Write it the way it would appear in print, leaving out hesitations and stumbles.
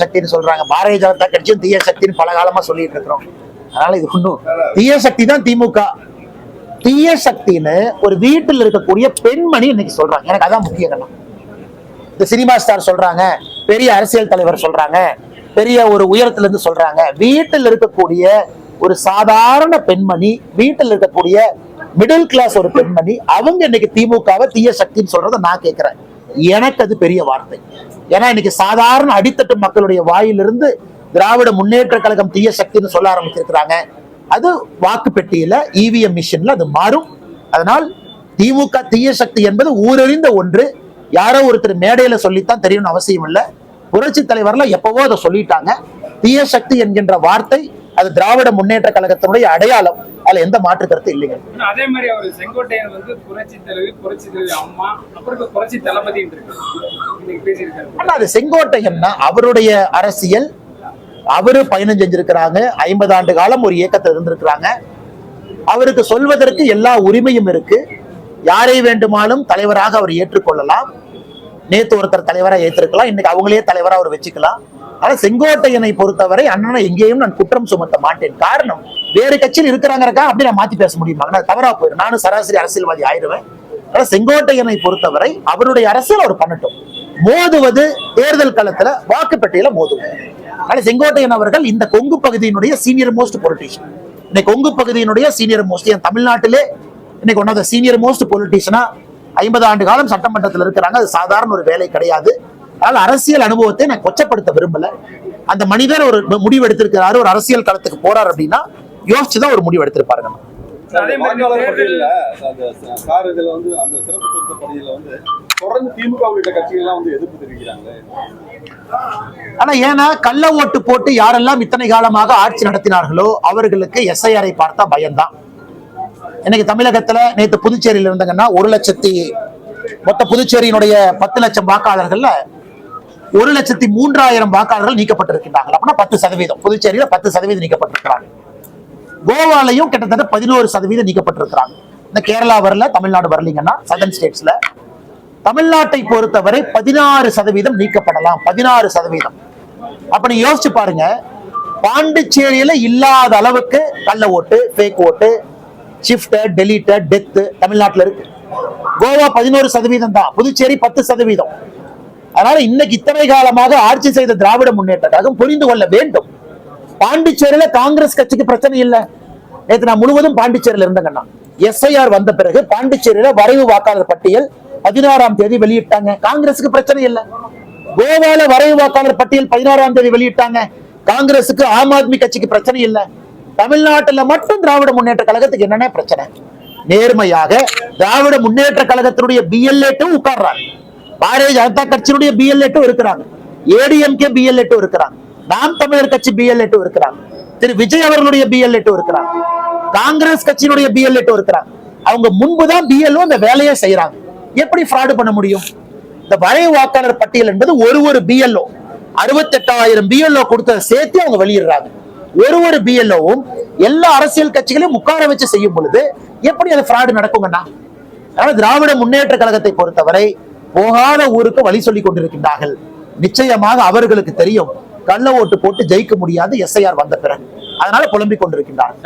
சக்தின்னு சொல்றாங்க. பாரதிய ஜனதா கட்சியும் தீய சக்தின்னு பல காலமா சொல்லிட்டு இருக்கிறோம். அதனால இது ஒண்ணும் தீய சக்தி தான் திமுக. தீய சக்தின்னு ஒரு வீட்டில் இருக்கக்கூடிய பெண்மணி இன்னைக்கு சொல்றாங்க. எனக்கு அதான் முக்கியம். இந்த சினிமா ஸ்டார் சொல்றாங்க, பெரிய அரசியல் தலைவர் சொல்றாங்க, பெரிய ஒரு உயரத்துல இருந்து சொல்றாங்க. வீட்டில் இருக்கக்கூடிய ஒரு சாதாரண பெண்மணி, வீட்டில் இருக்கக்கூடிய மிடில் கிளாஸ் ஒரு பெண்மணி, அவங்க இன்னைக்கு திமுகவை தீய சக்தின்னு சொல்றதை நான் கேட்கிறேன். எனக்கு அது பெரிய வார்த்தை. ஏன்னா இன்னைக்கு சாதாரண அடித்தட்டு மக்களுடைய வாயிலிருந்து திராவிட முன்னேற்ற கழகம் தீய சக்தின்னு சொல்ல ஆரம்பிச்சிருக்கிறாங்க. அது வாக்கு பெட்டியில இவிஎம் மிஷின்ல அது மாறும். அதனால் திமுக தீய சக்தி என்பது ஊரறிந்த ஒன்று. யாரோ ஒருத்தர் மேடையில சொல்லித்தான் தெரியணும்னு அவசியம் இல்லை. புரட்சி தலைவர்லாம் எப்பவோ அதை சொல்லிட்டாங்க. தீய சக்தி என்கின்ற வார்த்தை அது திராவிட முன்னேற்ற கழகத்தினுடைய அடையாளம். அதுல எந்த மாற்று கருத்து இல்லைங்க. அதே மாதிரி அவர் செங்கோட்டையன் வந்து புரட்சி தலைவி அம்மா, அப்புறம் புரட்சி தளபதி பேசியிருக்காரு. அது செங்கோட்டையன்னா அவருடைய அரசியல், அவரு பயணம் செஞ்சிருக்கிறாங்க. 50 ஆண்டு காலம் ஒரு இயக்கத்தில் இருந்திருக்கிறாங்க. அவருக்கு சொல்வதற்கு எல்லா உரிமையும் இருக்கு. யாரை வேண்டுமானும் தலைவராக அவர் ஏற்றுக்கொள்ளலாம். நேத்து ஒருத்தர் தலைவராக ஏற்றிருக்கலாம், இன்னைக்கு அவங்களே தலைவராக அவர் வச்சுக்கலாம். ஆனா செங்கோட்டையனை பொறுத்தவரை அண்ணனை எங்கேயும் நான் குற்றம் சுமத்த மாட்டேன். காரணம், வேறு கட்சியில் இருக்கிறாங்க அப்படி நான் மாத்தி பேச முடியுமா? நான் தவறா போயிடும். நானும் சராசரி அரசியல்வாதி ஆயிடுவேன். ஆனா செங்கோட்டையனை பொறுத்தவரை அவருடைய அரசியல் அவர் பண்ணட்டும். மோதுவது தேர்தல் களத்துல வாக்குப்பட்டியல மோதுவது. ஆனா செங்கோட்டையன் அவர்கள் இந்த கொங்கு பகுதியினுடைய சீனியர் மோஸ்ட் பொலிட்டீஷியன். இன்னைக்கு கொங்கு பகுதியினுடைய சீனியர் மோஸ்ட், என் தமிழ்நாட்டிலே இன்னைக்கு one of the senior most பொலிட்டீஷியனா 50 ஆண்டு காலம் சட்டமன்றத்தில் இருக்கிறாங்க. அது சாதாரண ஒரு வேலை கிடையாது. அதனால அரசியல் அனுபவத்தை நான் கொச்சப்படுத்த விரும்பல. அந்த மனிதர் ஒரு முடிவு எடுத்திருக்கிறாரு, ஒரு அரசியல் களத்துக்கு போறாரு அப்படின்னா யோசிச்சுதான் ஒரு முடிவு எடுத்திருப்பாருங்க. ஆனா ஏன்னா கள்ள ஓட்டு போட்டு யாரெல்லாம் இத்தனை காலமாக ஆட்சி நடத்தினார்களோ அவர்களுக்கு எஸ்ஐஆரை பார்த்தா பயம்தான். இன்னைக்கு தமிழகத்துல நேற்று புதுச்சேரியில் இருந்தாங்கன்னா 1,00,000 மொத்த புதுச்சேரியினுடைய 10 லட்சம் வாக்காளர்கள்ல 1,03,000 வாக்காளர்கள் நீக்கப்பட்டிருக்கிறார்கள். அப்படின்னா 10%. புதுச்சேரியில 10% நீக்கப்பட்டிருக்கிறாங்க. கோவாலையும் கிட்டத்தட்ட 11% நீக்கப்பட்டிருக்கிறாங்க. இந்த கேரளா வரல, தமிழ்நாடு வரலீங்கன்னா சதர்ன் ஸ்டேட்ஸ்ல. தமிழ்நாட்டை பொறுத்தவரை 16% நீக்கப்படலாம். 16%. அப்ப நீங்க யோசிச்சு பாருங்க, பாண்டிச்சேரியில இல்லாத அளவுக்கு கள்ள ஓட்டு, ஃபேக் ஓட்டு, ஷிஃப்டட், டெலீட்டட், டெத் தமிழ்நாட்டில் இருக்கு. கோவா 11% தான், புதுச்சேரி 10%. அதனால இன்னைக்கு இத்தனை காலமாக ஆட்சி செய்த திராவிட முன்னேற்ற கழகம் புரிந்து கொள்ள வேண்டும். பாண்டிச்சேரியில காங்கிரஸ் கட்சிக்கு பிரச்சனை இல்லை. நேற்று நான் முழுவதும் பாண்டிச்சேரியில இருந்தேங்கன்னா, எஸ்ஐஆர் வந்த பிறகு பாண்டிச்சேரியில வரைவு வாக்காளர் பட்டியல் 16ஆம் தேதி வெளியிட்டாங்க. காங்கிரஸுக்கு பிரச்சனை இல்லை. கோவால வரைவு வாக்காளர் பட்டியல் 16ஆம் தேதி வெளியிட்டாங்க. காங்கிரஸுக்கு, ஆம் ஆத்மி கட்சிக்கு பிரச்சனை இல்லை. தமிழ்நாட்டுல மட்டும் திராவிட முன்னேற்ற கழகத்துக்கு என்னென்ன பிரச்சனை? நேர்மையாக திராவிட முன்னேற்ற கழகத்தினுடைய BLA-ட்டும் உட்கார்றாங்க, பாரதிய ஜனதா கட்சியினுடைய BLA-ட்டும் இருக்கிறாங்க, ஏடிஎம்கே BLA-ட்டும் இருக்கிறாங்க, நாம் தமிழர் கட்சி BLA-ட்டும் இருக்கிறாங்க, திரு விஜய் அவர்களுடைய BLA-ட்டும் இருக்கிறாங்க, காங்கிரஸ் கட்சியினுடைய BLA-ட்டும் இருக்கிறாங்க. அவங்க முன்புதான் BLO இந்த வேலையை செய்யறாங்க. எப்படி ஃப்ராடு பண்ண முடியும்? இந்த வரைவு வாக்காளர் பட்டியல் என்பது ஒரு BLO 68,000 BLO கொடுத்த சேர்த்து அவங்க வெளியிடுறாங்க. ஒரு BLO-வும் எல்லா அரசியல் கட்சிகளையும் உட்கார வச்சு செய்யும் பொழுது எப்படி அது ஃப்ராடு நடக்குங்கன்னா? அதனால திராவிட முன்னேற்ற கழகத்தை பொறுத்தவரை போகாத ஊருக்கு வழி சொல்லிக் கொண்டிருக்கின்றார்கள். நிச்சயமாக அவர்களுக்கு தெரியும் கள்ள ஓட்டு போட்டு ஜெயிக்க முடியாது எஸ்ஐஆர் வந்த பிறகு. அதனால புலம்பிக் கொண்டிருக்கின்றார்கள்.